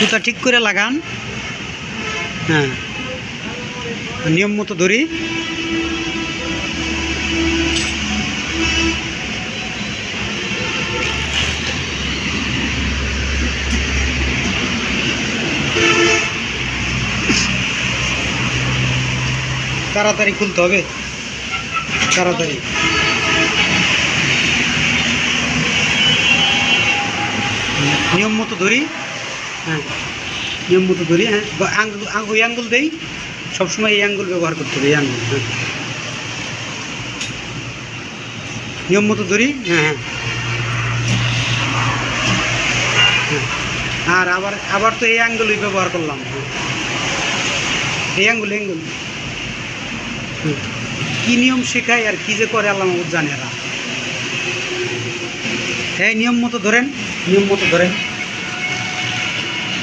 সুতা ঠিক করে লাগান। হ্যাঁ, নিয়ম মতো ধরি। তাড়াতাড়ি খুলতে হবে, তাড়াতাড়ি। নিয়ম মতো ধরি। হ্যাঁ, নিয়ম মতো ধরি। হ্যাঁ, ওই আঙ্গুল দেই, সবসময় এই আঙ্গুল ব্যবহার করতে হবে, এই আঙ্গুল। হ্যাঁ, নিয়ম মতো ধরি। হ্যাঁ হ্যাঁ, আর আবার তো এই আঙ্গুলই ব্যবহার করলাম। এই আঙ্গুল কি নিয়ম শেখায় আর কি যে করে আল্লাহ মাহবুব জানে। এরা এই নিয়ম মতো ধরেন, নিয়ম মতো ধরেন।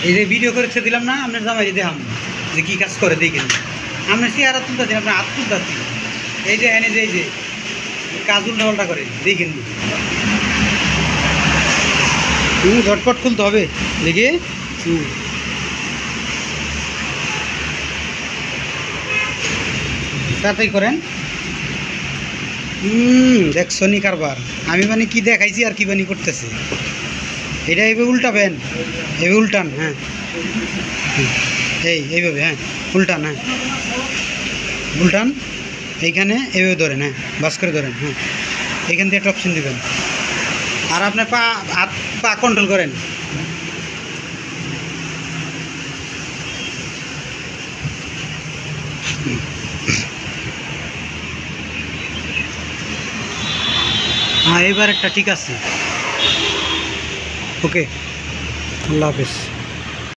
এই যে ভিডিও করে দিলাম না, আপনার জামাই দেখাম যে কী কাজ করে দেখেন। আপনার চেহারা তুলতেছি, আপনার হাত তুলতেছি। এই যে এনে যে এই যে কাজ উল্টা করে দেখেন। ঝটপট খুলতে হবে, দেখি। তাড়াতাড়ি করেন। দেখছো নি কারবার, আমি মানে কি দেখাইছি আর কি বানি করতেছে। এটা এইভাবে উল্টাবেন, এইভাবে উল্টান। হ্যাঁ, এইভাবে। হ্যাঁ, উল্টান। হ্যাঁ, উল্টান। এইখানে এইভাবে ধরেন। হ্যাঁ, বাস করে ধরেন। হ্যাঁ, এইখান দিয়ে একটা অপশন দেবেন। আর আপনার হাত পা কন্ট্রোল করেন। হ্যাঁ, এবার একটা ঠিক আছে। ওকে, আল্লাহ হাফেজ।